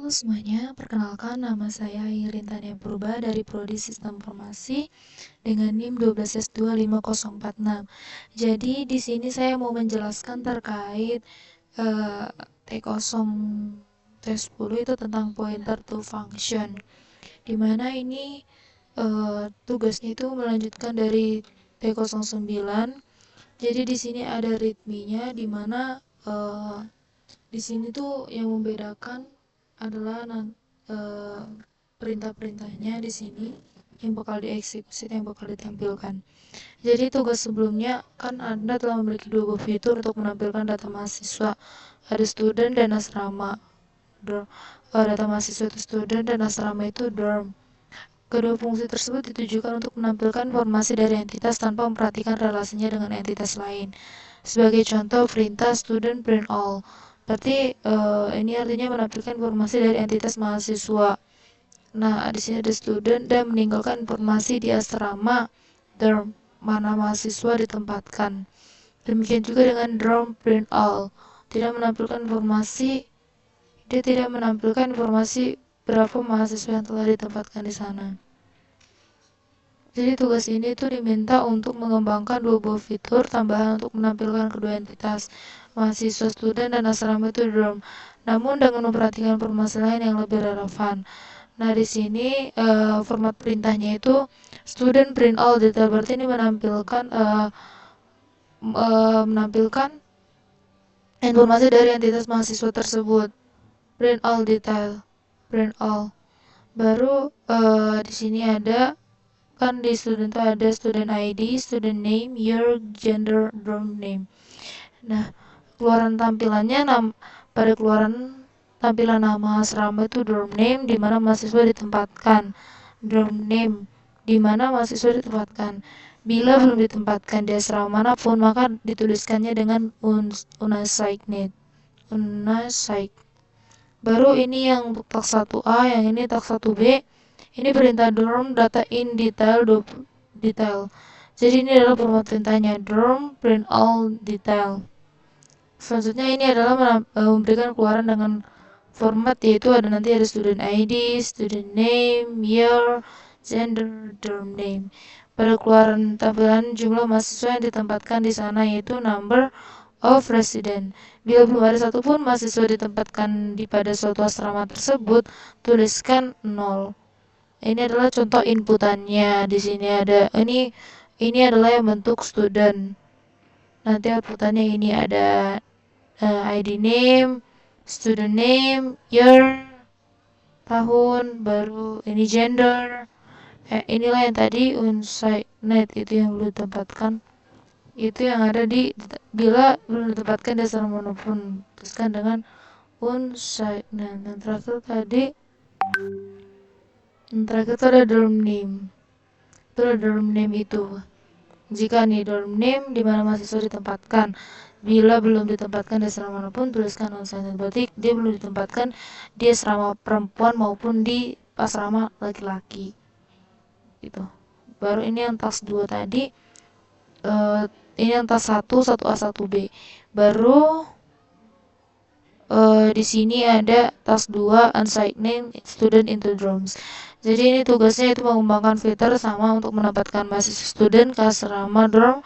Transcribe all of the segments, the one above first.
Halo semuanya, perkenalkan nama saya Irin Tania Purba dari Prodi Sistem Informasi dengan NIM 12S25046. Jadi di sini saya mau menjelaskan terkait T0 T10 itu tentang pointer to function. Dimana ini tugasnya itu melanjutkan dari T09. Jadi di sini ada readme-nya, dimana di sini tuh yang membedakan adalah perintah-perintahnya di sini yang bakal dieksekusi, yang bakal ditampilkan. Jadi tugas sebelumnya kan Anda telah memiliki dua buah fitur untuk menampilkan data mahasiswa, ada student dan asrama. Data mahasiswa itu student dan asrama itu dorm. Kedua fungsi tersebut ditujukan untuk menampilkan informasi dari entitas tanpa memperhatikan relasinya dengan entitas lain. Sebagai contoh, perintah student print all. Berarti ini artinya menampilkan informasi dari entitas mahasiswa. Nah, di sini ada student dan meninggalkan informasi di asrama dorm mana mahasiswa ditempatkan. Demikian juga dengan dorm print all. Dia tidak menampilkan informasi berapa mahasiswa yang telah ditempatkan di sana. Jadi tugas ini tuh diminta untuk mengembangkan dua buah fitur tambahan untuk menampilkan kedua entitas, mahasiswa student dan asrama itu dorm, namun dengan memperhatikan informasi lain yang lebih relevan. Nah, di sini format perintahnya itu student print all detail, berarti ini menampilkan informasi dari entitas mahasiswa tersebut. Print all detail, print all. Baru di sini ada kan di student itu ada student ID, student name, year, gender, dorm name. Nah, pada keluaran tampilan nama asrama itu dorm name di mana mahasiswa ditempatkan. Dorm name di mana mahasiswa ditempatkan. Bila belum ditempatkan di asrama manapun, maka dituliskannya dengan unassigned. Baru ini yang untuk tag 1A, yang ini tag 1B. Ini perintah dorm data in detail. Jadi ini adalah format perintahnya dorm print all detail. Selanjutnya ini adalah memberikan keluaran dengan format, yaitu nanti ada student ID, student name, year, gender, dorm name. Pada keluaran tampilan jumlah mahasiswa yang ditempatkan di sana yaitu number of resident. Bila belum ada satupun mahasiswa ditempatkan pada suatu asrama tersebut, tuliskan 0. Ini adalah contoh inputannya. Di sini ada ini adalah yang bentuk student. Nanti outputannya ini ada ID name, student name, year, tahun, baru ini gender. Inilah yang tadi unsigned itu yang belum ditempatkan. Itu yang ada bila belum ditempatkan di asrama manapun, tuliskan dengan unsigned. Nah, yang terakhir itu ada dorm name. Itu ada dorm name itu. Jika nih dorm name di mana mahasiswa ditempatkan, bila belum ditempatkan di asrama manapun, tuliskan unsigned. Berarti dia belum ditempatkan di asrama perempuan maupun di asrama laki-laki. Gitu. Baru ini yang task 2 tadi. Ini yang task 1, 1A, 1B. Baru di sini ada task 2 unsigning student into dorms. Jadi ini tugasnya itu mengembangkan fitur sama untuk menempatkan mahasiswa student ke asrama dorm.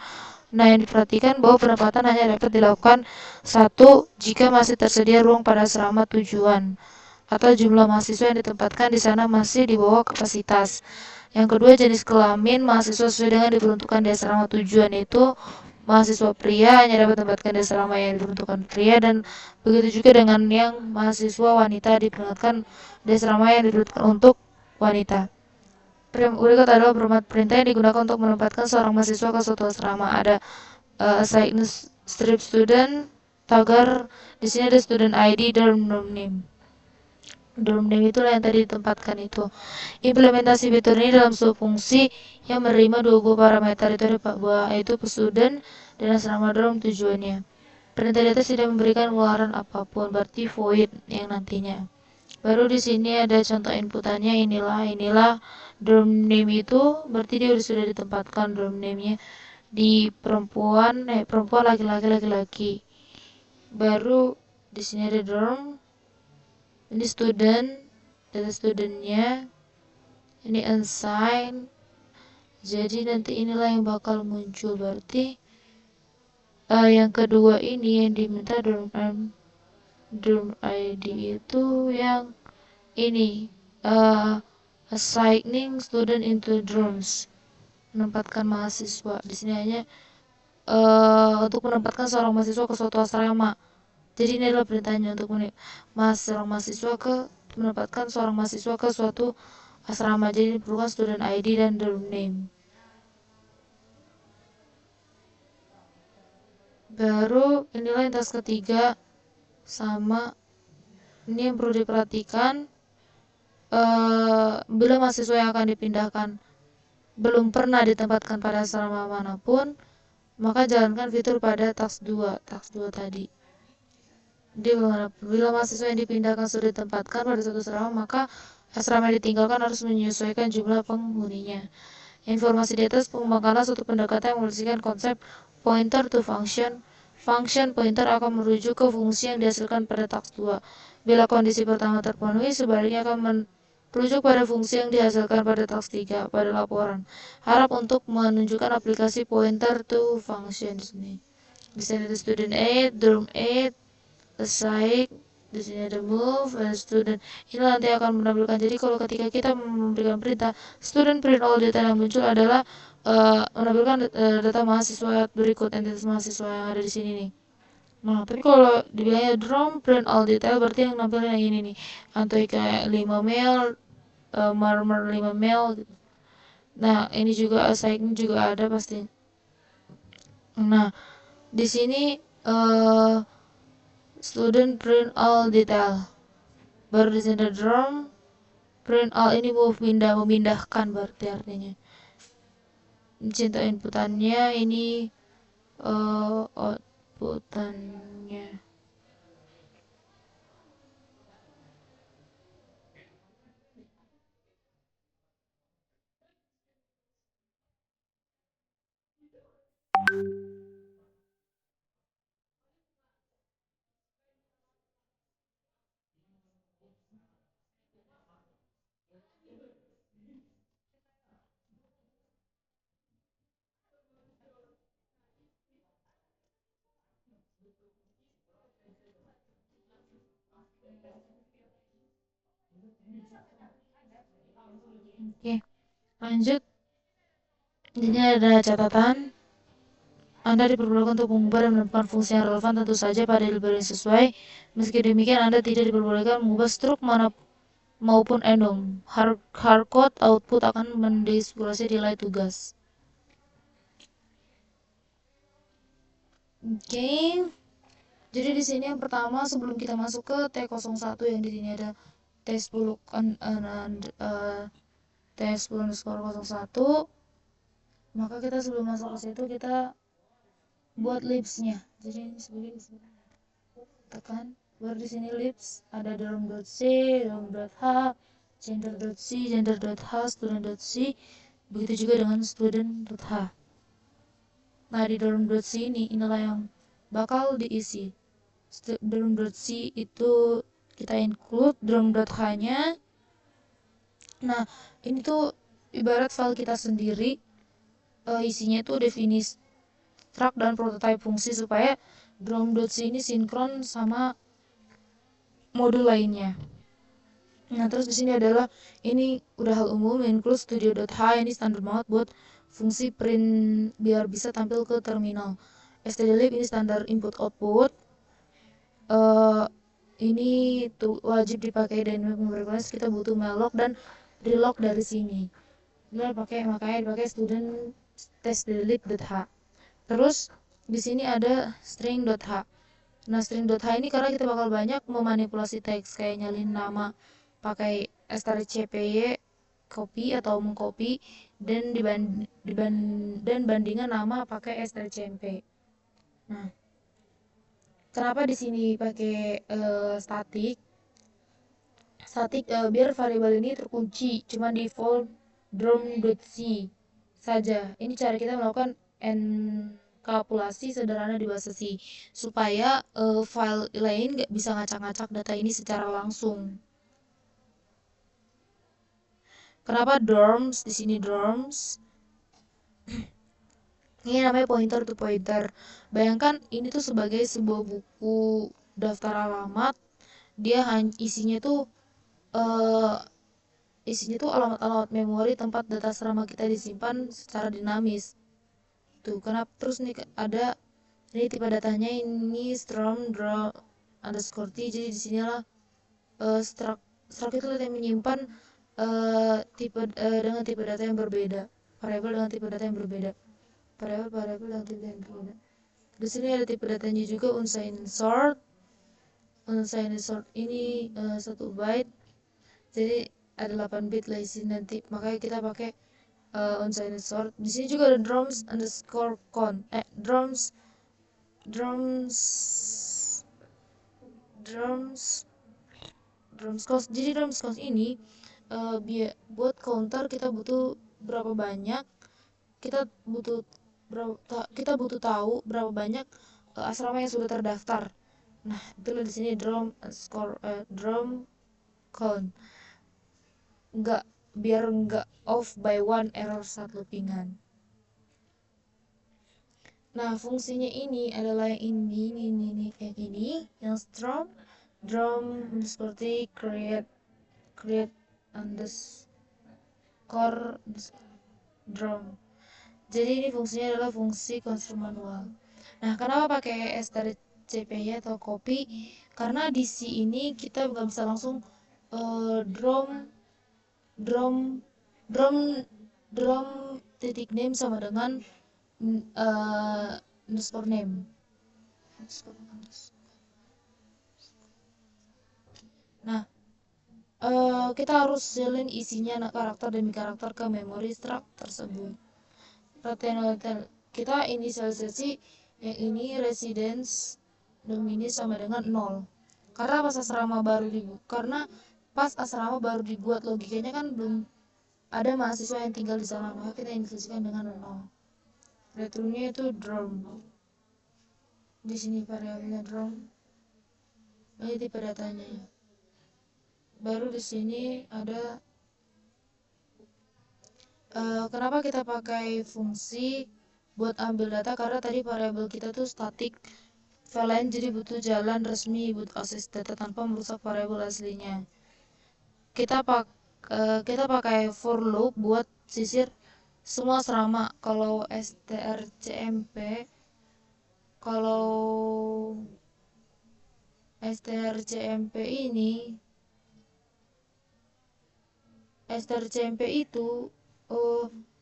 Nah, yang diperhatikan bahwa penempatan hanya dapat dilakukan satu jika masih tersedia ruang pada asrama tujuan atau jumlah mahasiswa yang ditempatkan di sana masih di bawah kapasitas. Yang kedua, jenis kelamin mahasiswa sesuai dengan diperuntukkan di asrama tujuan, itu mahasiswa pria hanya dapat ditempatkan di asrama yang diperuntukkan pria, dan begitu juga dengan yang mahasiswa wanita diperuntukkan di asrama yang diperuntukkan untuk wanita. Berikut adalah format perintah yang digunakan untuk menempatkan seorang mahasiswa ke suatu asrama. Ada assign strip student, tagar, di sini ada student ID, dorm name. Dorm name itulah yang tadi ditempatkan itu. Implementasi fitur ini dalam sebuah fungsi yang menerima dua buah parameter, itu ada buah, yaitu student dan asrama dorm tujuannya. Perintah di atas tidak memberikan keluaran apapun, berarti void yang nantinya. Baru di sini ada contoh inputannya, inilah dorm name itu, berarti dia sudah ditempatkan dorm name-nya di perempuan, laki-laki. Baru di sini ada dorm Ini student, data studentnya, ini unsigned. Jadi nanti inilah yang bakal muncul. Berarti yang kedua ini yang diminta dorm ID itu yang ini assigning student into dorms, menempatkan mahasiswa. Di sini hanya untuk menempatkan seorang mahasiswa ke suatu asrama. Jadi ini adalah perintahnya untuk menempatkan seorang mahasiswa ke suatu asrama. Jadi diperlukan student ID dan dorm name. Baru inilah yang task ketiga, sama ini yang perlu diperhatikan. Bila mahasiswa yang akan dipindahkan belum pernah ditempatkan pada asrama manapun, maka jalankan fitur pada task 2 tadi. Bila mahasiswa yang dipindahkan sudah ditempatkan pada suatu asrama, maka asrama yang ditinggalkan harus menyesuaikan jumlah penghuninya. Informasi di atas mengembangkanlah suatu pendekatan yang memiliki konsep pointer to function. Function pointer akan merujuk ke fungsi yang dihasilkan pada task 2. Bila kondisi pertama terpenuhi, sebaliknya akan merujuk pada fungsi yang dihasilkan pada task 3 pada laporan. Harap untuk menunjukkan aplikasi pointer to function di sini. Di sini ada student aid, dorm aid, assign, di sini ada move, dan student. Ini nanti akan menampilkan. Jadi kalau ketika kita memberikan perintah student print all data yang muncul adalah menampilkan data mahasiswa berikut, entitas mahasiswa yang ada di sini nih. Nah, tapi kalau dibilangnya drum print all detail berarti yang nampilnya yang ini nih. Antoy kayak 5 mail, marmer 5 mail gitu. Nah, ini juga assign juga ada pasti. Nah, di sini student print all detail. Baru di sini drum print all, ini memindahkan berarti artinya. Cinta inputannya ini outputannya. Oke, lanjut. Ini ada catatan. Anda diperbolehkan untuk mengubah dan menambahkan fungsi yang relevan tentu saja pada library yang sesuai. Meski demikian, Anda tidak diperbolehkan mengubah struk maupun enum. Hardcode output akan mendisipulasi nilai tugas. Oke. Jadi di sini yang pertama sebelum kita masuk ke T01 yang di sini ada T10 T10_01, maka kita sebelum masuk ke situ kita buat libs-nya. Jadi ini sebagai tekan baru di sini libs ada dorm.c, dorm.h, gender.c, gender.h, student.c, begitu juga dengan student.h. Nah, di dorm.c inilah yang bakal diisi. Dorm.c itu kita include, dorm.h-nya. Nah, ini tuh ibarat file kita sendiri. Isinya itu definisi struct dan prototype fungsi supaya dorm.c ini sinkron sama modul lainnya. Nah, terus di sini adalah ini udah hal umum, include studio.h, ini standar banget buat fungsi print biar bisa tampil ke terminal. stdlib ini standar input output. Ini tuh wajib dipakai dynamic memory request, kita butuh malloc dan relog dari sini. Makanya dipakai student testdelib.h. Terus di sini ada string.h. Nah, string.h ini karena kita bakal banyak memanipulasi teks kayak nyalin nama pakai strcpy copy atau mengcopy dan bandingan nama pakai strcmp. Nah, kenapa di sini pakai static biar variabel ini terkunci cuma default dorm.c saja. Ini cara kita melakukan kapulasi sederhana di bahasa C supaya file lain nggak bisa ngacak-ngacak data ini secara langsung. Kenapa dorms? Di sini dorms. Ini namanya pointer to pointer. Bayangkan ini tuh sebagai sebuah buku daftar alamat. Dia eh, isinya tuh alamat-alamat memori tempat data asrama kita disimpan secara dinamis. Tuh, kenapa terus nih ada ini tipe datanya ini strom draw underscore t. Jadi disinilah struct itu yang menyimpan dengan tipe data yang berbeda, variabel dengan tipe data yang berbeda, variabel dengan tipe yang berbeda. Di sini ada tipe datanya juga unsigned sort. Unsigned sort ini 1 byte, jadi ada 8 bit lah isi nanti, makanya kita pakai unsigned sort. Di sini juga ada drums underscore con drums cost. Jadi drums cost ini buat counter kita butuh berapa banyak, kita butuh tahu berapa banyak asrama yang sudah terdaftar. Nah, itulah di sini drum count. Biar enggak off by one error saat loopingan. Nah, fungsinya ini adalah yang ini yang strum drum seperti create underscore drum. Jadi ini fungsinya adalah fungsi konstruksi manual. Nah, kenapa pakai strcpy atau copy? Karena di C ini kita nggak bisa langsung drum titik name sama dengan underscore name. Nah, kita harus jalin isinya karakter demi karakter ke memori struct tersebut. Perhatian kita inisialisasi yang ini residence domini sama dengan 0. Karena pas asrama baru dibuat logikanya kan belum ada mahasiswa yang tinggal di sana, maka kita inisialisasikan dengan 0. Return-nya itu drum. Di sini variabelnya drum. Ini tipe datanya. Baru di sini ada kenapa kita pakai fungsi buat ambil data, karena tadi variabel kita tuh static lain, jadi butuh jalan resmi buat akses data tanpa merusak variabel aslinya. Kita pakai for loop buat sisir semua asrama. Kalau strcmp strcmp itu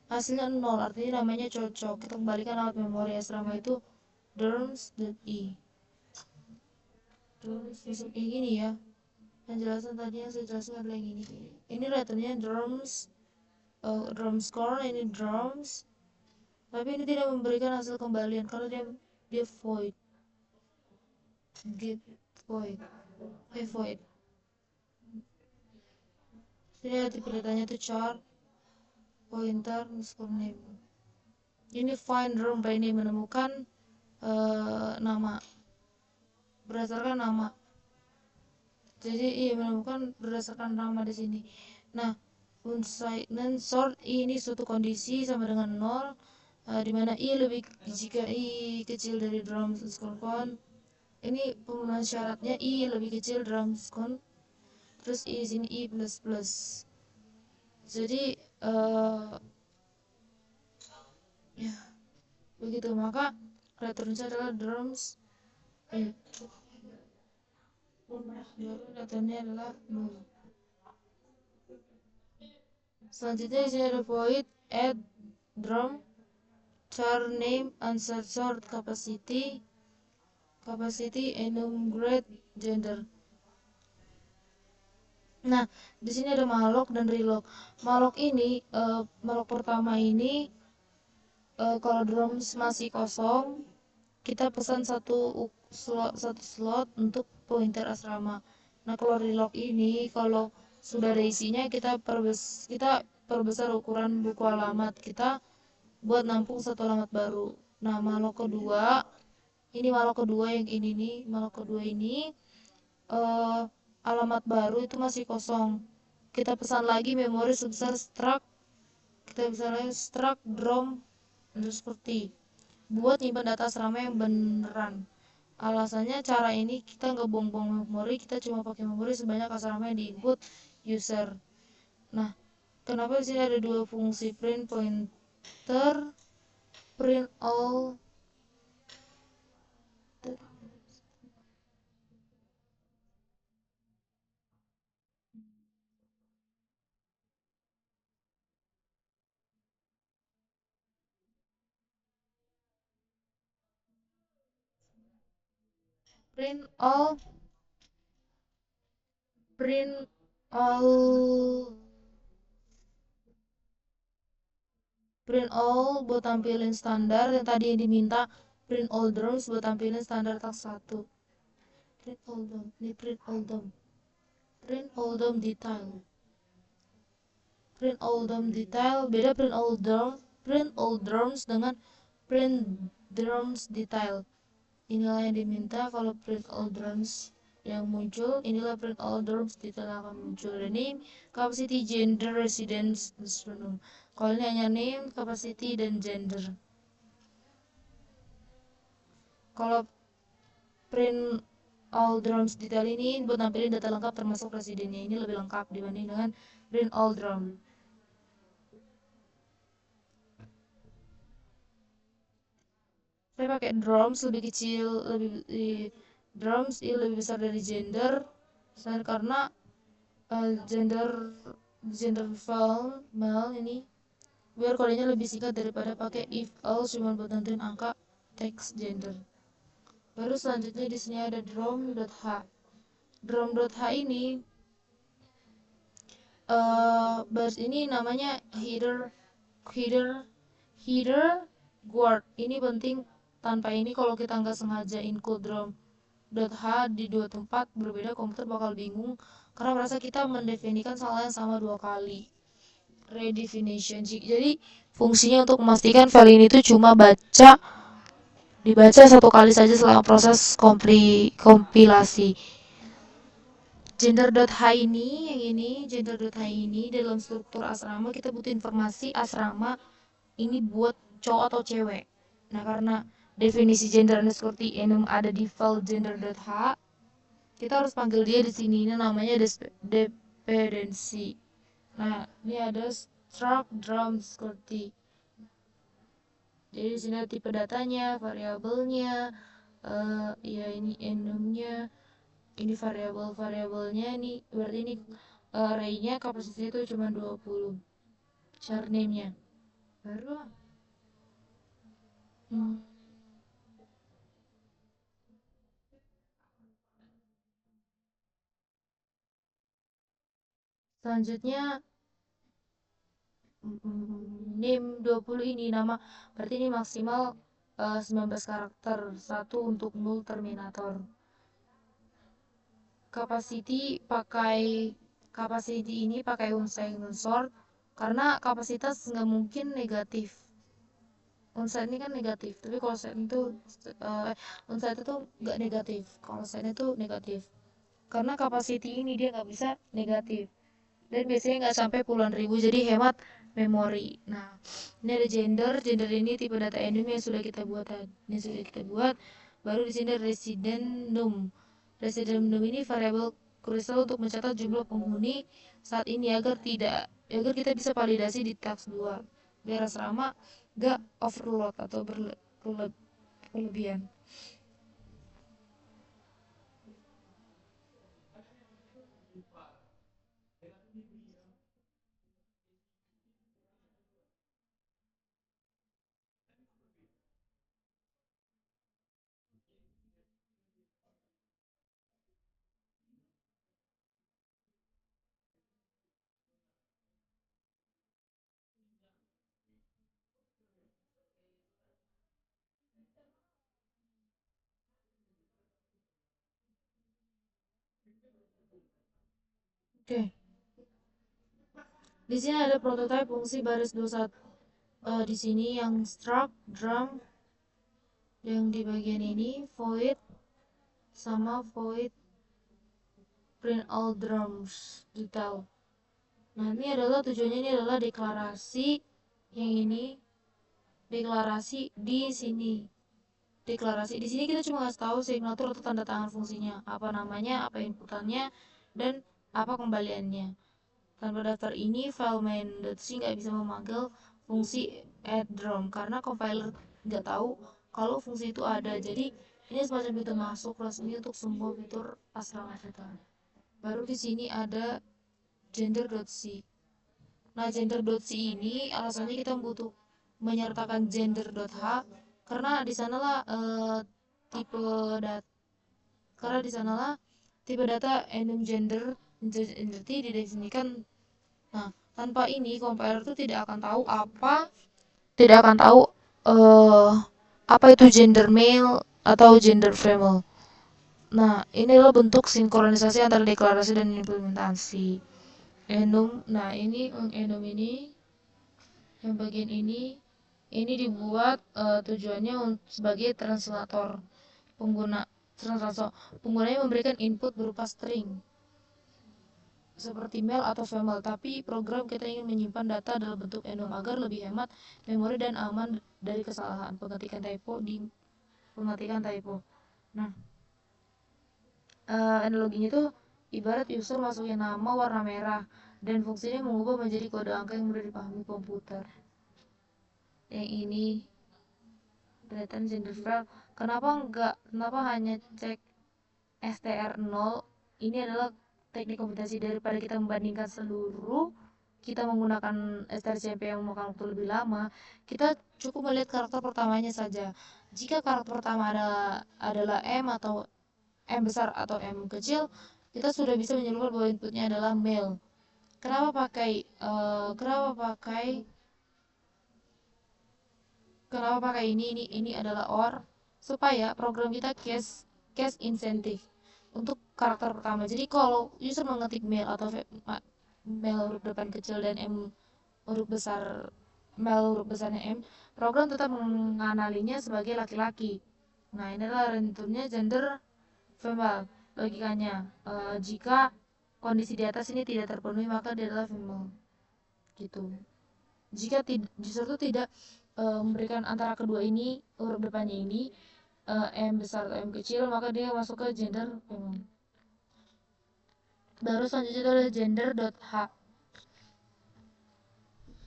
hasilnya 0, artinya namanya cocok. Kita kembalikan alat memori asrama itu dorms.i. Terus masuk kayak gini ya. Penjelasan tadi yang saya jelaskan adalah yang ini. Ini returnnya drums score, ini drums, tapi ini tidak memberikan hasil kembalian karena dia void. Get void. Void. Jadi ada tipe datanya itu char pointer underscore name. Ini find drum by name, menemukan nama berdasarkan nama. Jadi menemukan berdasarkan nama di sini. Nah, unsigned sort ini suatu kondisi sama dengan 0, di mana jika i kecil dari drums underscore count. Ini pemenuhan syaratnya i lebih kecil drums count, terus i sini i plus. Jadi ya begitu, maka returnnya adalah drums returnnya adalah 0. Selanjutnya di sini ada void add drum char name answer sort capacity enumerate gender. Nah, di sini ada malloc dan relloc. Malloc pertama ini kalau drums masih kosong, kita pesan satu slot untuk pointer asrama. Nah, kalau relloc ini kalau sudah ada isinya, kita perbesar ukuran buku alamat kita buat nampung satu alamat baru. Nah, malok kedua yang ini nih, malok kedua ini eh, alamat baru itu masih kosong. Kita pesan lagi memori sebesar struct, kita bisa lagi struct drom underscore t buat nyimpan data asrama yang beneran. Alasannya cara ini kita nggak buang-buang memori, kita cuma pakai memori sebanyak asrama yang diinput user. Nah, kenapa di sini ada dua fungsi print pointer, print all, print all, print all, print all buat tampilin standar yang tadi yang diminta, print all drums buat tampilin standar tak satu. Print all dom, ini print all dom, print all dom detail, print all dom detail beda print all drums dengan print drums detail. Inilah yang diminta. Kalau print all drums yang muncul, inilah print all drums detail yang akan muncul. Dan name, capacity, gender, residence, astronom. Kalau ini hanya name, capacity, dan gender. Kalau print all drums detail ini buat nampilin data lengkap termasuk residennya. Ini lebih lengkap dibanding dengan print all drum. Saya pakai drums lebih kecil, drums ini lebih besar dari gender. Karena gender file ini biar kodenya lebih singkat daripada pakai if else cuma buat nentuin angka teks gender. Baru selanjutnya di sini ada drom.h. Drom.h ini baris ini namanya header guard. Ini penting, tanpa ini kalau kita nggak sengaja encode drom.h di dua tempat berbeda, komputer bakal bingung karena merasa kita mendefinisikan salah yang sama dua kali. Redefinition. Jadi fungsinya untuk memastikan file ini tuh cuma dibaca satu kali saja selama proses kompilasi. Gender.h ini dalam struktur asrama kita butuh informasi asrama ini buat cowok atau cewek. Nah, karena definisi gender seperti enum ada di file gender.h, kita harus panggil dia di sini. Ini namanya dependency. Nah, ini ada struct drum seperti. Jadi di sini ada tipe datanya, variabelnya, ya ini enumnya, ini variabelnya ini berarti ini array-nya kapasitasnya itu cuma 20. Char name-nya. Baru selanjutnya name 20 ini nama, berarti ini maksimal 19 karakter, 1 untuk null terminator. Capacity ini pakai unsigned sort karena kapasitas nggak mungkin negatif. Unsigned ini kan negatif, tapi kalau sign itu unsigned itu nggak negatif, kalau sign itu negatif. Karena capacity ini dia nggak bisa negatif. Dan biasanya nggak sampai puluhan ribu, jadi hemat memori. Nah, ini ada gender ini tipe data enum yang sudah kita buat. Baru di sini residendum ini variabel krusial untuk mencatat jumlah penghuni saat ini agar kita bisa validasi di task 2 biar asrama gak overload atau berlebihan. Oke. Di sini ada prototipe fungsi baris 21. Di sini yang struct drum Yang di bagian ini void sama void print all drums detail. Nah, ini adalah tujuannya, ini adalah deklarasi yang ini, deklarasi di sini. Deklarasi di sini kita cuma kasih tahu signatur atau tanda tangan fungsinya, apa namanya, apa inputannya, dan apa kembaliannya. Tanpa daftar ini, file main.c nggak bisa memanggil fungsi addDROM karena compiler nggak tahu kalau fungsi itu ada. Jadi ini semacam pintu masuk resmi untuk semua fitur asrama kita. Baru di sini ada gender.c. Nah, gender.c ini alasannya kita butuh menyertakan gender.h karena di sanalah tipe data karena di sanalah tipe data enum gender entity didefinisikan. Nah, tanpa ini compiler itu tidak akan tahu eh, apa itu gender male atau gender female. Nah, ini adalah bentuk sinkronisasi antara deklarasi dan implementasi. Enum, nah ini enum ini yang bagian ini dibuat tujuannya sebagai translator pengguna. Penggunanya memberikan input berupa string seperti male atau female, tapi program kita ingin menyimpan data dalam bentuk enum agar lebih hemat memori dan aman dari kesalahan pengetikan typo. Nah, analoginya itu ibarat user masukin nama warna merah dan fungsinya mengubah menjadi kode angka yang mudah dipahami komputer. Yang ini kelihatan gender file. Kenapa hanya cek str0? Ini adalah teknik komputasi. Daripada kita membandingkan seluruh, kita menggunakan strcmp yang memakan waktu lebih lama, kita cukup melihat karakter pertamanya saja. Jika karakter pertama adalah M atau M besar atau M kecil, kita sudah bisa menyimpulkan bahwa inputnya adalah male. Kenapa pakai ini adalah OR supaya program kita case insentif untuk karakter pertama. Jadi kalau user mengetik male atau male huruf depan kecil dan M huruf besar, male huruf besarnya M, program tetap mengenalinya sebagai laki-laki. Nah, ini adalah returnnya gender female. Logikanya, jika kondisi di atas ini tidak terpenuhi maka dia adalah female. Gitu. Jika user itu tidak memberikan antara kedua ini, huruf depannya ini M besar atau M kecil, maka dia masuk ke gender female. Baru selanjutnya itu adalah gender.h.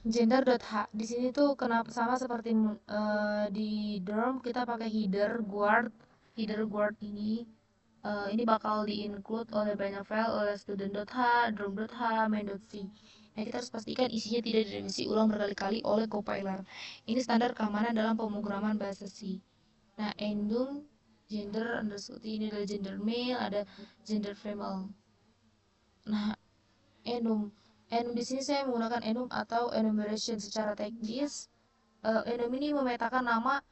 Gender.h di sini tuh kenapa sama seperti di dorm kita pakai header guard ini bakal di-include oleh banyak file oleh student.h, dorm.h, main.c. Nah, kita harus pastikan isinya tidak direvisi ulang berkali-kali oleh compiler. Ini standar keamanan dalam pemrograman bahasa C. Nah, endum gender underscore ini adalah gender male, ada gender female. Nah, enum di sini saya menggunakan enum atau enumeration. Secara teknis, enum ini memetakan nama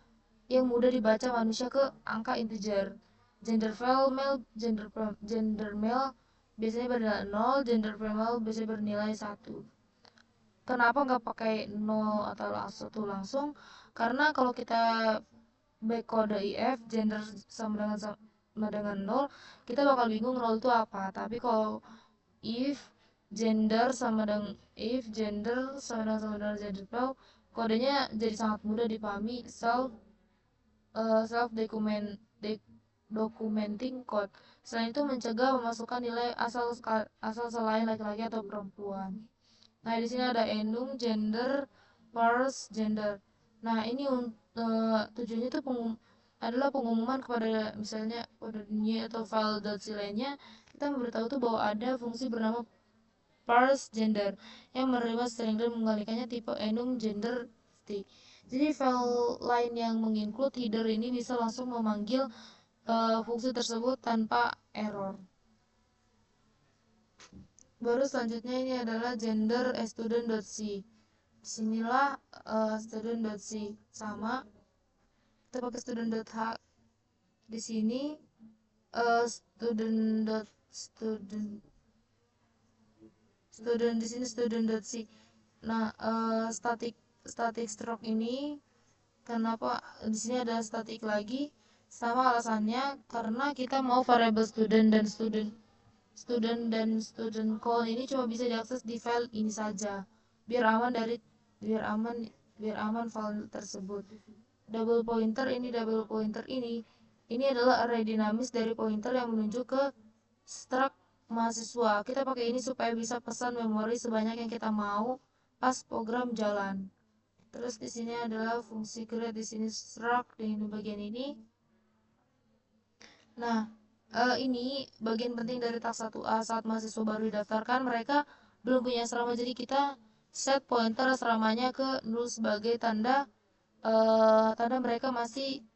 yang mudah dibaca manusia ke angka integer. Gender female, gender male biasanya bernilai 0, gender female biasanya bernilai 1. Kenapa nggak pakai 0 atau 1 langsung? Karena kalau kita back kode if gender sama dengan 0, kita bakal bingung 0 itu apa. Tapi kalau if gender sama dengan gender file, kodenya jadi sangat mudah dipahami, self documenting code. Selain itu mencegah memasukkan nilai asal selain laki-laki atau perempuan. Nah, di sini ada enum gender parse gender. Nah, ini tujuannya itu adalah pengumuman kepada misalnya pada dunia atau file.c lainnya, kita memberitahu tuh bahwa ada fungsi bernama parse gender yang menerima string dan mengalihkannya tipe enum gender state. Jadi file lain yang menginclude header ini bisa langsung memanggil fungsi tersebut tanpa error. Baru selanjutnya ini adalah gender student.c. Disinilah student.c sama kita pakai student.h. Di sini student di sini student.c. Nah, static stroke ini kenapa di sini ada static lagi, sama alasannya karena kita mau variable student dan student call ini cuma bisa diakses di file ini saja, biar aman dari biar aman biar aman file tersebut. Double pointer ini adalah array dinamis dari pointer yang menuju ke struct mahasiswa. Kita pakai ini supaya bisa pesan memori sebanyak yang kita mau pas program jalan. Terus di sini adalah fungsi create, di sini struct di bagian ini. Nah, ini bagian penting dari task 1A. Saat mahasiswa baru didaftarkan, mereka belum punya asrama, jadi kita set pointer asramanya ke 0 sebagai tanda mereka masih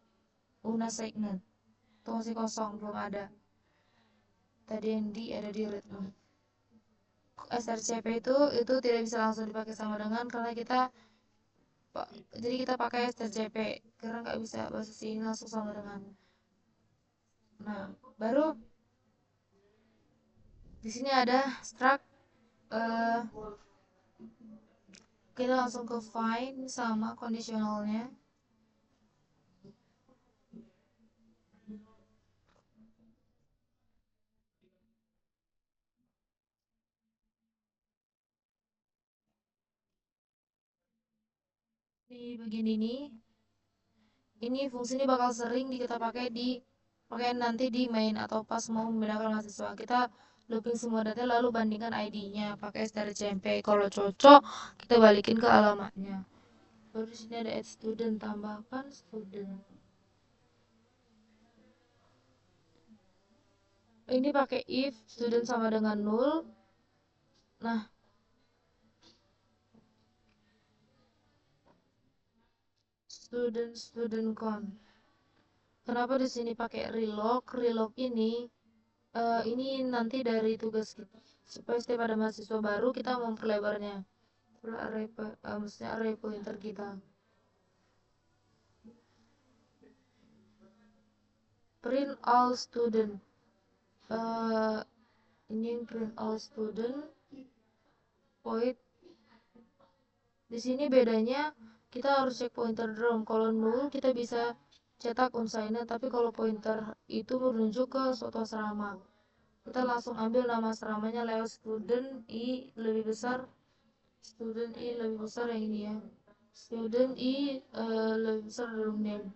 unassigned atau masih kosong, belum ada. Tadi yang ada di read room. SRCP itu tidak bisa langsung dipakai sama dengan, karena kita pakai SRCP karena nggak bisa bahasa sini langsung sama dengan. Nah, baru di sini ada struct. Kita langsung ke find sama conditionalnya. Di bagian ini fungsi ini bakal sering kita pakai nanti di main atau pas mau membedakan mahasiswa. Kita looping semua data lalu bandingkan ID-nya pakai strcmp. Kalau cocok kita balikin ke alamatnya. Baru di sini ada add student, tambahkan student. Ini pakai if student sama dengan 0. Nah, student count. Kenapa di sini pakai relog? Relog ini nanti dari tugas kita, supaya setiap ada mahasiswa baru kita memperlebarnya. Maksudnya array pointer kita. Print all student. Ini print all student. Void. Di sini bedanya kita harus cek pointer drum. Kalau 0 kita bisa cetak unsigned, tapi kalau pointer itu menuju ke suatu asrama, kita langsung ambil nama asramanya lewat student i lebih besar yang ini ya. Student i lebih besar dari name.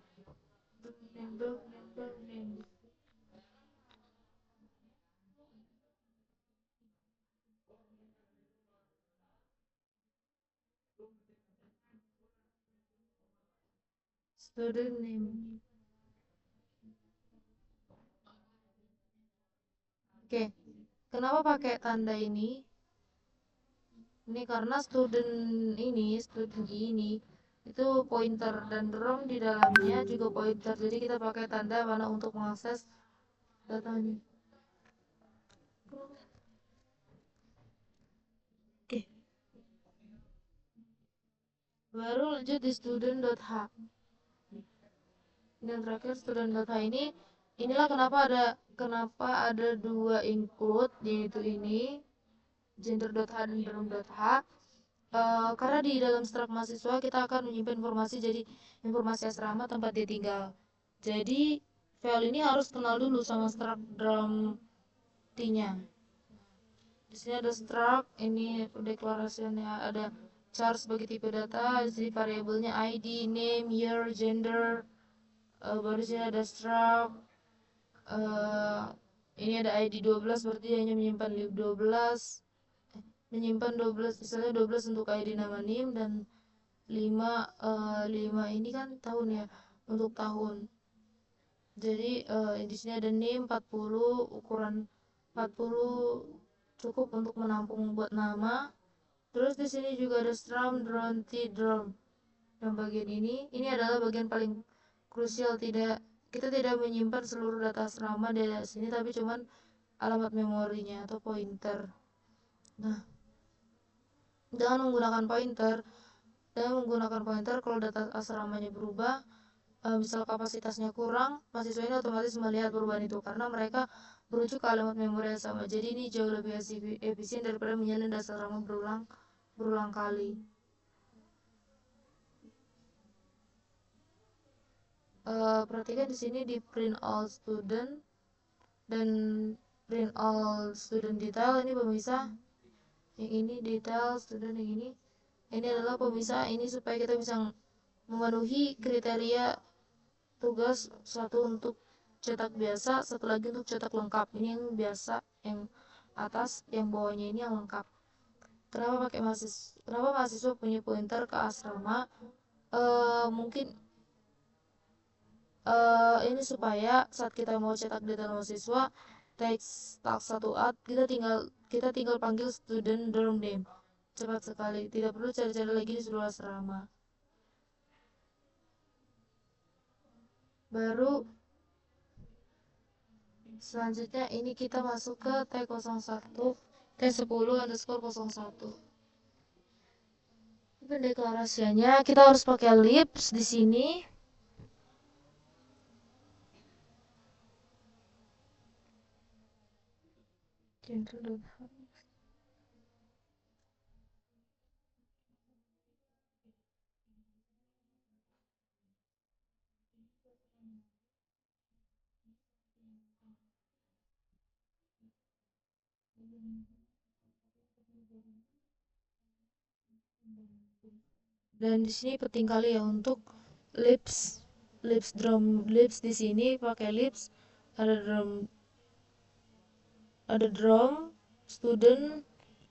Student name. Oke, kenapa pakai tanda ini? Ini karena student ini itu pointer dan drum di dalamnya juga pointer. Jadi kita pakai tanda mana untuk mengakses datanya. Oke. Baru lanjut di student.h. Dan terakhir student.h inilah kenapa ada dua include, yaitu ini gender.h dan drum.h. Karena di dalam struct mahasiswa kita akan menyimpan informasi, jadi informasi asrama, tempat dia tinggal. Jadi file ini harus kenal dulu sama struct drum t-nya. Di sini ada struct, ini deklarasinya, ada char sebagai tipe data, di sini variabelnya ID, name, year, gender. Baru sini ada struct. Ini ada ID 12, berarti hanya menyimpan lib 12. Menyimpan 12, misalnya 12 untuk ID nama NIM, dan 5 ini kan tahun ya, untuk tahun. Jadi di sini ada NIM 40, ukuran 40 cukup untuk menampung buat nama. Terus di sini juga ada strum, drum, t-drum. Dan bagian ini adalah bagian paling krusial. Kita tidak menyimpan seluruh data asrama di sini, tapi cuman alamat memorinya atau pointer. Nah, dengan menggunakan pointer kalau data asramanya berubah, misal kapasitasnya kurang, mahasiswa ini otomatis melihat perubahan itu karena mereka merujuk ke alamat memori yang sama. Jadi ini jauh lebih efisien daripada menyalin data asrama berulang kali. perhatikan di sini di print all student dan print all student detail ini pemisah. Yang ini detail student, yang ini adalah pemisah. Ini supaya kita bisa memenuhi kriteria tugas, satu untuk cetak biasa, satu lagi untuk cetak lengkap. Ini yang biasa, yang atas, yang bawahnya ini yang lengkap. Kenapa mahasiswa punya pointer ke asrama? Mungkin ini supaya saat kita mau cetak data mahasiswa teks tak 1A, kita tinggal panggil student dorm name. Cepat sekali, tidak perlu cari-cari lagi di seluruh asrama. Baru selanjutnya ini kita masuk ke T01 T10_01. Pendeklarasiannya kita harus pakai libs di sini. Dan di sini penting kali ya untuk libs di sini pakai libs, ada drum, student,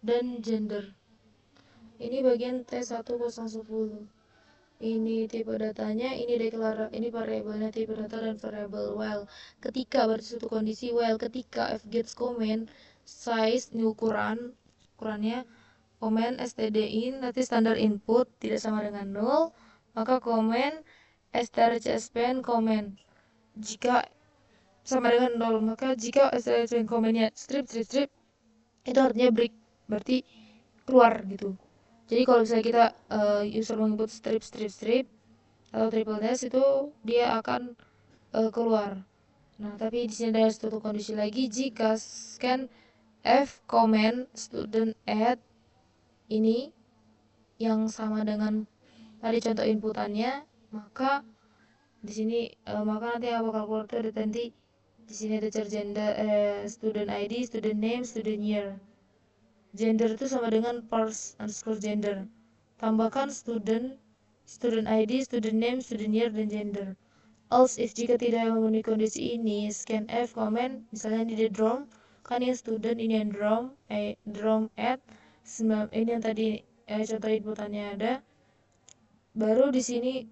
dan gender. Ini bagian T1010. Ini tipe datanya, ini variabelnya tipe data dan variabel while. Ketika berarti suatu kondisi while, ketika f gets comment size ini ukurannya comment std in nanti standar input tidak sama dengan 0, maka comment strcspan comment jika sama dengan 0, maka jika strcspan commentnya strip itu artinya break, berarti keluar gitu. Jadi kalau misalnya kita user menginput strip atau triple dash, itu dia akan keluar. Nah, tapi di sini ada suatu kondisi lagi, jika scan f comment student add ini yang sama dengan tadi contoh inputannya, maka di sini maka nanti yang bakal keluar itu ada nanti di sini ada gender, student ID, student name, student year. Gender itu sama dengan _gender. Tambahkan student ID, student name, student year, dan gender. Else if jika tidak memenuhi kondisi ini, scan f comment misalnya ini di drum, kan ini student, ini yang drum add, ini yang tadi contoh inputannya ada. Baru di sini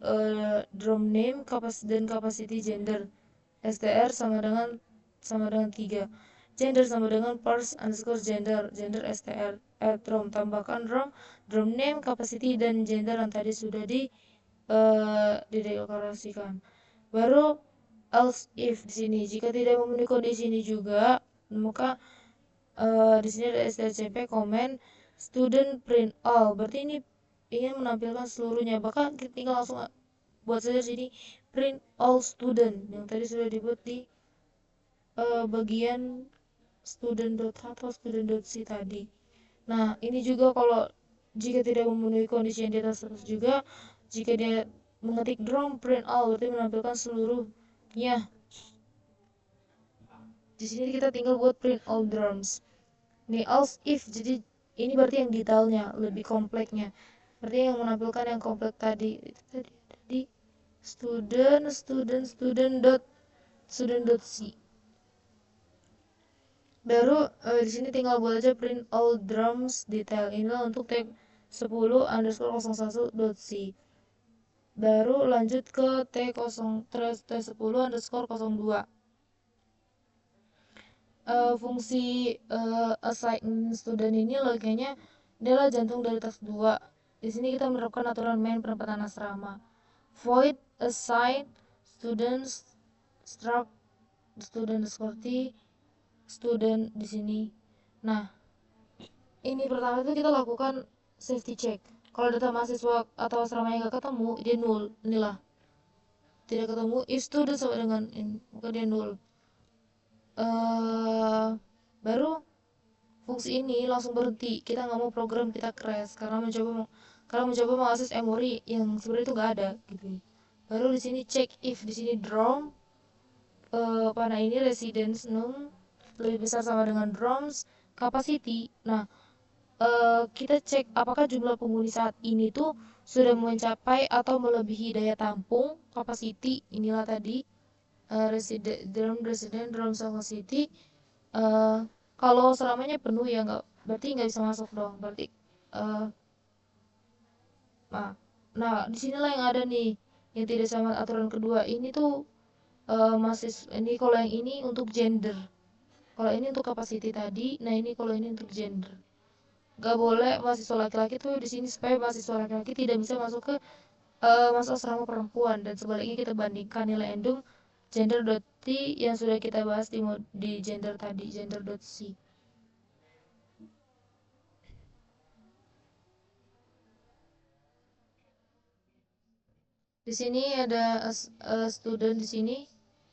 drum name dan capacity gender str sama dengan 3. Gender sama dengan _gender str drum, tambahkan drum name, capacity, dan gender yang tadi sudah dideklarasikan. Baru else if di sini jika tidak memenuhi kondisi ini juga, maka di sini ada strcp comment student print all, berarti ini ingin menampilkan seluruhnya, bahkan kita tinggal langsung buat saja sini print all student yang tadi sudah dibuat di bagian student.h atau student.c tadi. Nah, ini juga kalau jika tidak memenuhi kondisi yang di atas terus juga, jika dia mengetik drum print all berarti menampilkan seluruhnya. Di sini kita tinggal buat print all drums. Ini else if, jadi ini berarti yang detailnya, lebih kompleksnya. Berarti yang menampilkan yang kompleks tadi. Itu tadi student.c. Baru di sini tinggal buat aja print all drums detail. Inilah untuk tag 10_01.c. Baru lanjut ke T10_02. Fungsi assign student ini logikanya adalah jantung dari task 2. Di sini kita menerapkan aturan main penempatan asrama. Void assign students struct student seperti student di sini. Nah, ini pertama itu kita lakukan safety check. Kalau data mahasiswa atau asrama yang gak ketemu, dia null. Inilah tidak ketemu, if student sama dengan ini, maka dia null. Baru fungsi ini langsung berhenti, kita nggak mau program kita crash karena mencoba mengakses memori yang sebenarnya itu nggak ada gitu. Baru di sini check if, di sini drum panah ini residence num lebih besar sama dengan drums capacity. Nah, kita cek apakah jumlah penghuni saat ini tuh sudah mencapai atau melebihi daya tampung capacity. Inilah tadi resident drum capacity. uh, Kalau selamanya penuh ya nggak, berarti nggak bisa masuk dong, berarti uh, nah disinilah yang ada nih yang tidak sama aturan kedua ini tuh. Masih ini kalau yang ini untuk gender, kalau ini untuk capacity tadi, nah ini kalau ini untuk gender. Gak boleh mahasiswa laki-laki tuh di sini, supaya mahasiswa laki-laki tidak bisa masuk ke masuk asrama perempuan, dan sebaliknya kita bandingkan nilai endum gender.t yang sudah kita bahas di gender tadi, gender.c. Di sini ada student di sini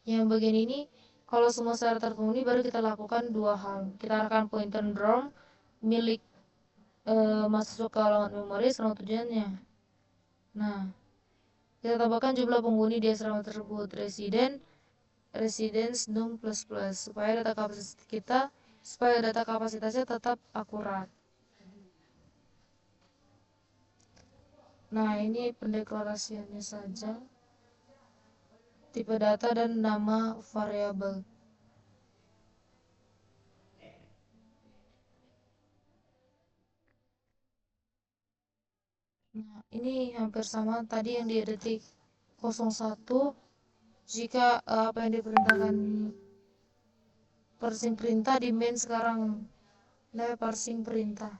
yang bagian ini. Kalau semua syarat terpenuhi baru kita lakukan dua hal. Kita akan pointer drum milik masuk ke alamat memori selama tujuannya. Nah, kita tambahkan jumlah penghuni di asrama tersebut, residence num plus plus, supaya data kapasitasnya tetap akurat. Nah, ini pendeklarasiannya saja, tipe data dan nama variabel. Nah, ini hampir sama tadi yang di detik 01. Jika apa yang diperintahkan parsing perintah di main sekarang, nah parsing perintah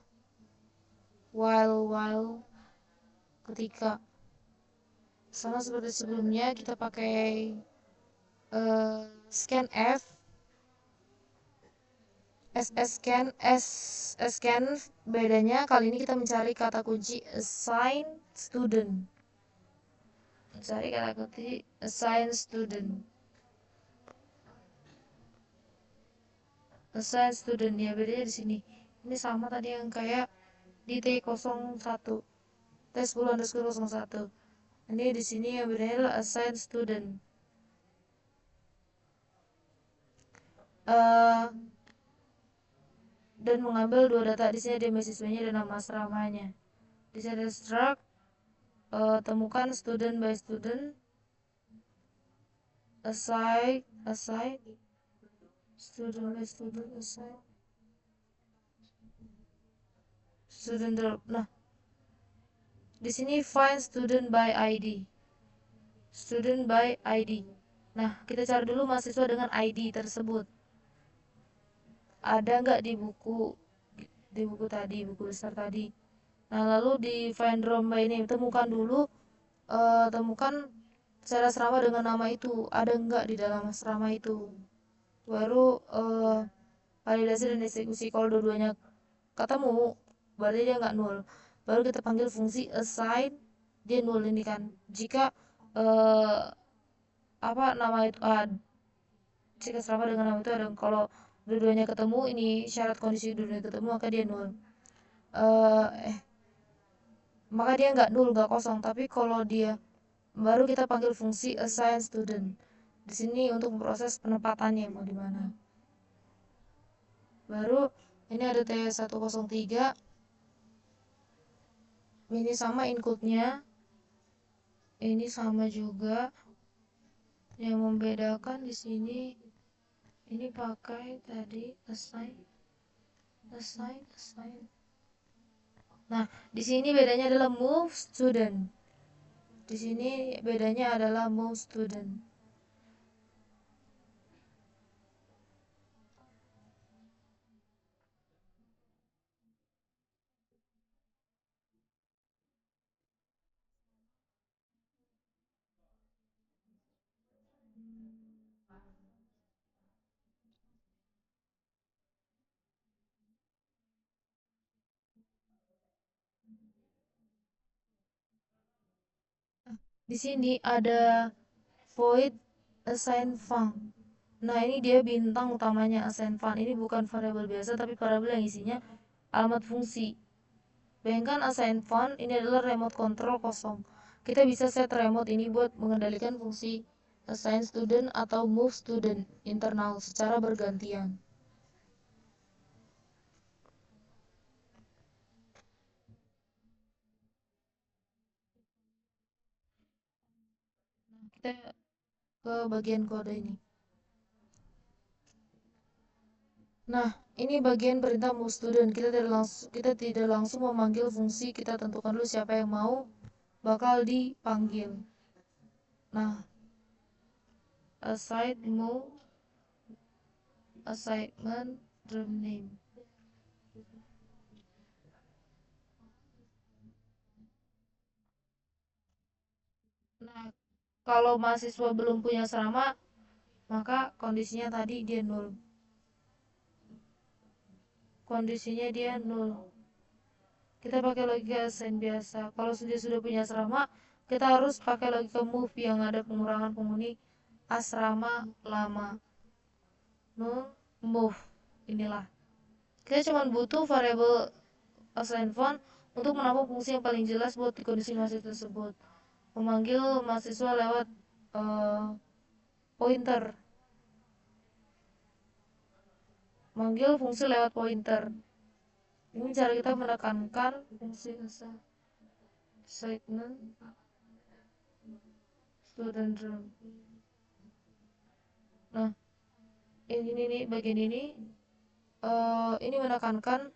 while ketika sama seperti sebelumnya kita pakai scanf scan. Bedanya kali ini kita mencari kata kunci assign student, assign student ya. Bedanya di sini, ini sama tadi yang kayak di T01 T10_01. Ini di sini yang bedanya adalah assign student. Dan mengambil dua data. Di sini ada mahasiswanya dan nama asramanya. Di sini ada struct, temukan student by student, assign student by student, assign student drop. Nah, di sini find student by ID. Nah, kita cari dulu mahasiswa dengan ID tersebut. Ada nggak di buku tadi, buku besar tadi. Nah, lalu di find drum by ini temukan dulu, temukan secara asrama dengan nama itu ada nggak di dalam asrama itu. Baru validasi dan eksekusi. Kalau dua-duanya ketemu berarti dia nggak nol. Baru kita panggil fungsi assign, dia nol ini kan. Jika nama itu jika asrama dengan nama itu ada, kalau dua-duanya ketemu, ini syarat kondisi dua-duanya ketemu, maka dia nol. Maka dia nggak kosong. Tapi kalau dia, baru kita panggil fungsi assign student di sini untuk memproses penempatannya mau di mana. Baru ini ada T103, ini sama include-nya, ini sama juga. Yang membedakan di sini ini pakai tadi assign. Nah, di sini bedanya adalah move student. Di sini bedanya adalah move student. Di sini ada void assign func. Nah, ini dia bintang utamanya assign func. Ini bukan variabel biasa tapi variabel yang isinya alamat fungsi. Bayangkan assign func ini adalah remote control kosong. kita bisa set remote ini buat mengendalikan fungsi assign student atau move student internal secara bergantian. Kita ke bagian kode ini. Nah, ini bagian perintah move student. Kita tidak langsung memanggil fungsi, kita tentukan dulu siapa yang mau bakal dipanggil. Nah, assign move assignment drum name. Nah, kalau mahasiswa belum punya asrama, maka kondisinya tadi dia nol. Kondisinya dia nol. Kita pakai logika assign biasa. Kalau sudah punya asrama, kita harus pakai logika move yang ada pengurangan penghuni asrama lama. No move. Inilah. Kita cuma butuh variabel assign font untuk menambah fungsi yang paling jelas buat di kondisi mahasiswa tersebut. Memanggil mahasiswa lewat pointer. Manggil fungsi lewat pointer. Ini cara kita menekankan fungsi segment student room. Nah, ini nih bagian ini menekankan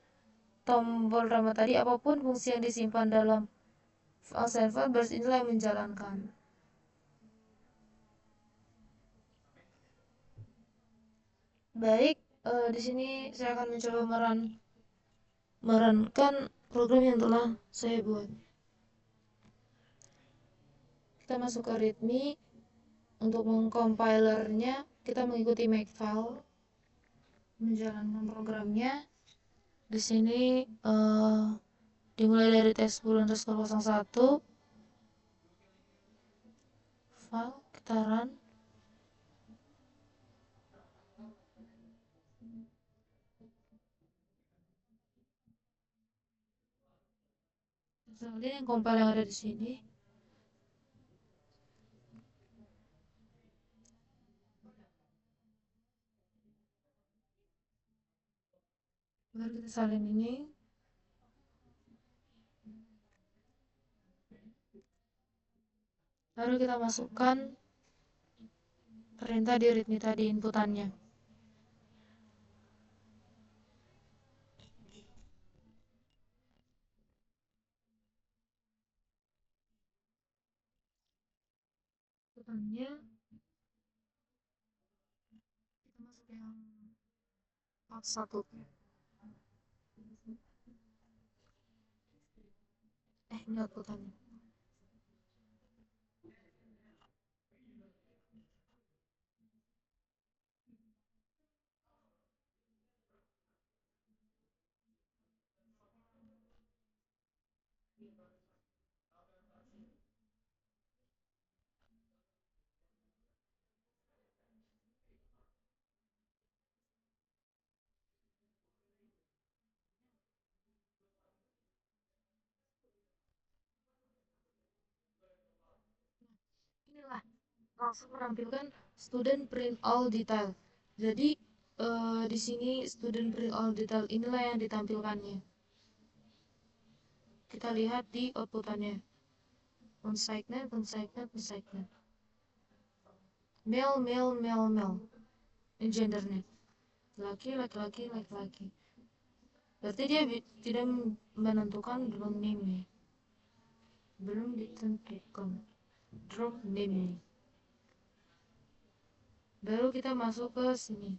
tombol nama tadi, apapun fungsi yang disimpan dalam server burst inilah yang menjalankan. Baik, di sini saya akan mencoba merankan program yang telah saya buat. Kita masuk ke readme. Untuk mengcompilernya kita mengikuti makefile, menjalankan programnya. Di sini dimulai dari test10_01 file, kita run. Misalnya yang compile yang ada di sini. Baru kita salin ini. Baru kita masukkan perintah di readme tadi, inputannya. Inputannya kita masuk yang part 1. Ini outputannya. Inilah langsung menampilkan student print all detail. Jadi di sini student print all detail inilah yang ditampilkannya. Kita lihat di outputannya. Unsigned. Male. Ini gendernya. Laki. Berarti dia tidak menentukan drum name-nya. Belum ditentukan drum name-nya. Baru kita masuk ke sini.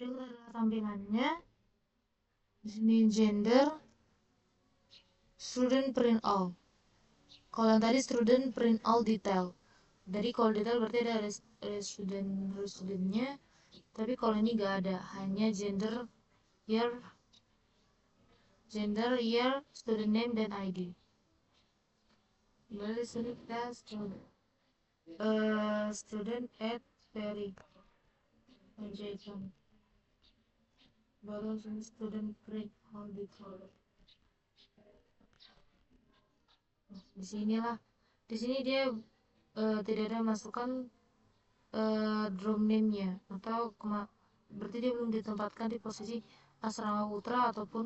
adalah tampilannya. Di sini gender, student print all. Kalau yang tadi student print all detail. Jadi kalau detail berarti ada studentnya, tapi kalau ini gak ada, hanya year, student name dan ID. Lalu di sini kita student at Perry Panjaitan. Baru sini student print all detail. Di sinilah, di sini dia tidak ada masukkan drum name-nya, atau berarti dia belum ditempatkan di posisi asrama putra ataupun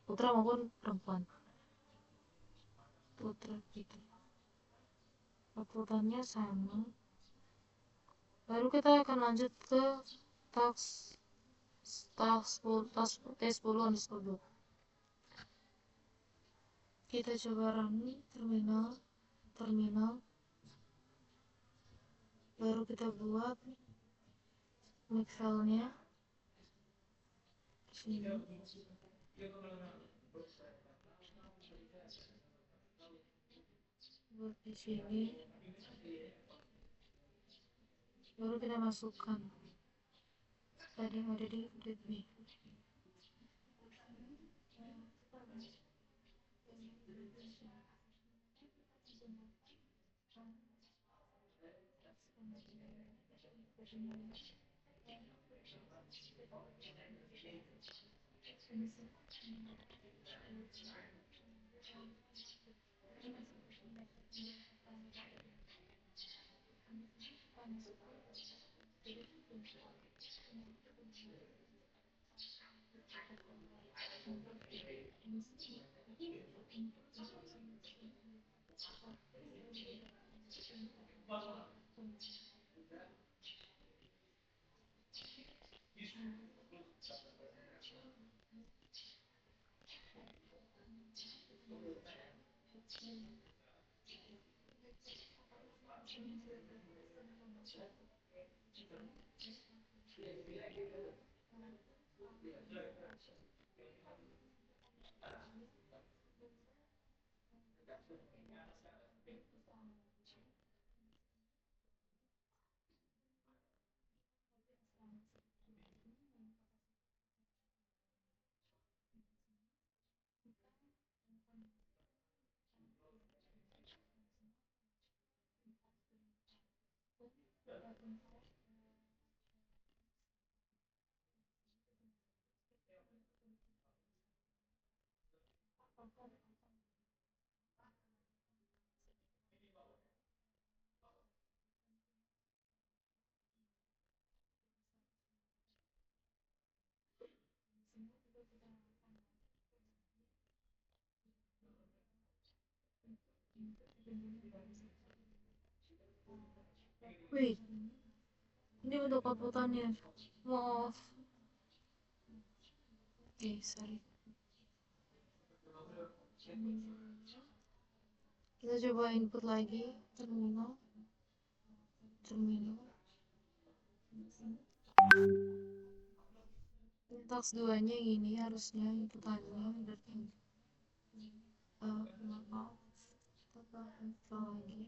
putra maupun perempuan. Putra gitu, uploadannya sama. Baru kita akan lanjut ke T10_2. Kita coba run terminal, baru kita buat make file-nya sini. Buat di sini, baru kita masukkan tadi yang ada di readme. Wait, ini untuk uploadannya. Maaf. Sorry. Kita coba input lagi terminal. Task 2 nya ini harusnya inputannya berarti maaf, kita install lagi.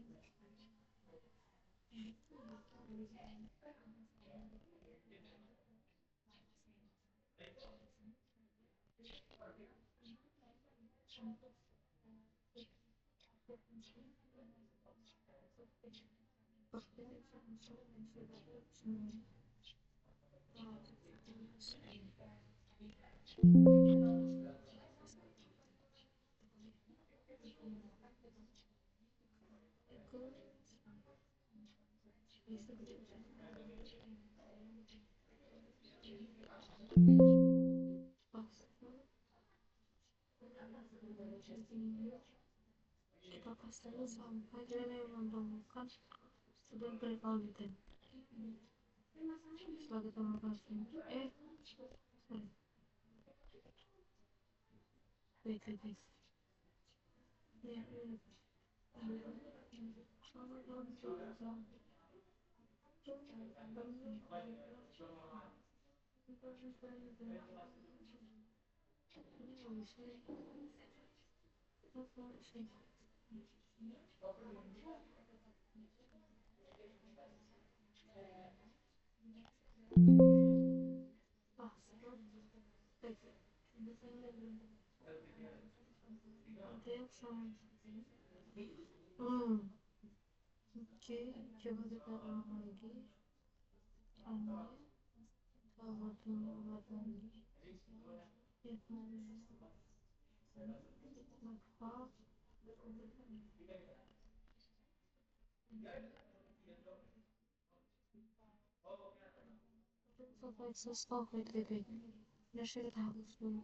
Kita pastikan sampai dia menemukan student print all detail. Setelah kita melakukan sorry. Wait. Oke, coba kita ulang lagi. Coba tunggu lagi. Wait. Biar saya hapus dulu.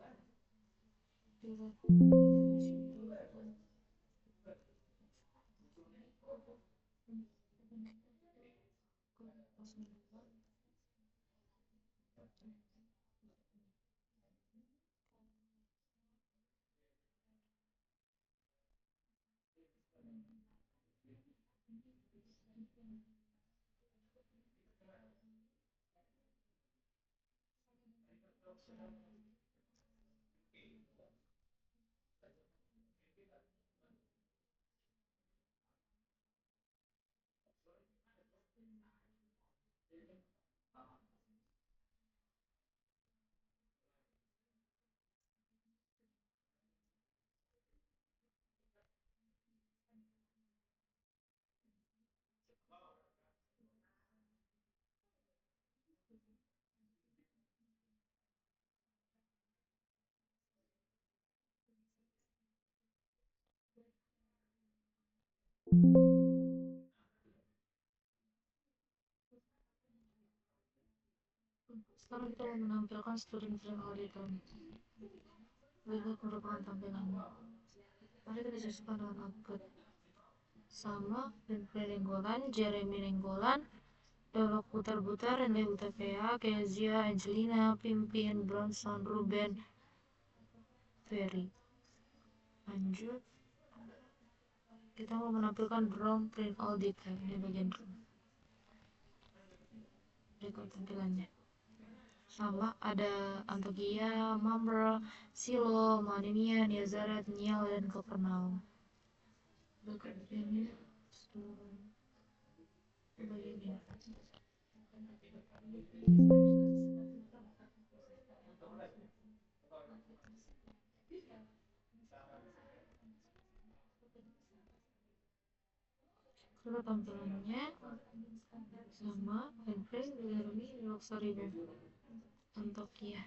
Sekarang kita mau menampilkan student frame auditor. Berikut merupakan tampilannya. Mari kita sesuaikan dengan output. Sama Winfrey Nainggolan, Jeremy Nainggolan, Dolok Butar-Butar, Rendy Hutapea, Kezia, Angelina, Pimpin, Bronson, Ruben, Ferry. Lanjut, kita mau menampilkan drum print all detail di bagian drum. Berikut tampilannya. Sama ada Antogia, Mamrel, Silo, Manimia, Niazaret, Nial, dan Capernaum. Berikut ini bagian Coba tampilannya sama Winfrey, Jeremy, Loxaribo, Antokia,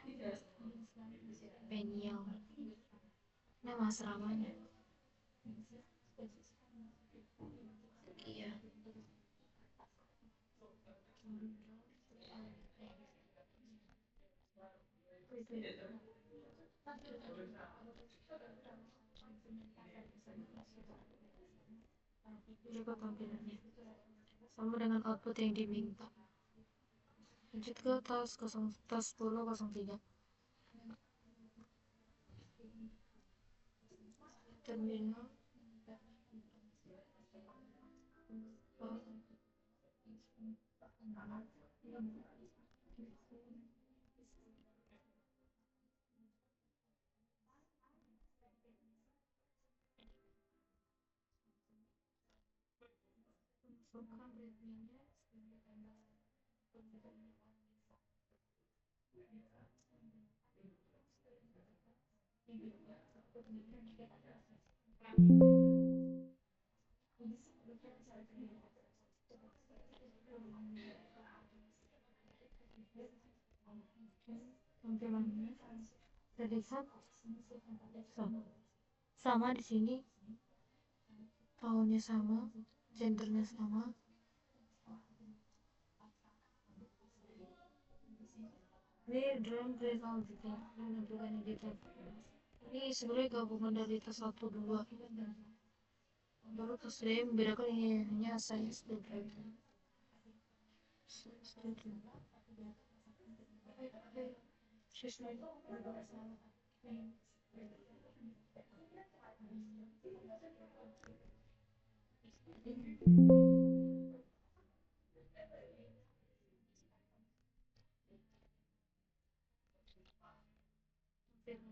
Peniel. Nama asramanya Antokia. Coba tampilannya sama dengan output yang diminta. Lanjut ke tas 1003. Terminal tampilannya terlihat sama di sini, tahunnya sama, gendernya sama. Ini drum print all detail, menentukan editor. Ini sebenarnya gabungan dari tas 1, 2. Baru tas 2 yang membedakan ini hanya saya student. Ini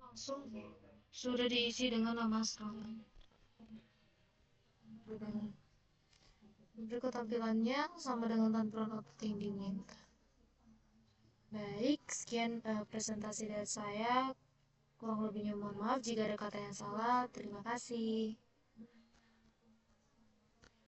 langsung sudah diisi dengan nama asrama. Berikut tampilannya sama dengan tampilan output yang diinginkan. Baik, sekian presentasi dari saya. Kurang lebihnya mohon maaf jika ada kata yang salah. Terima kasih.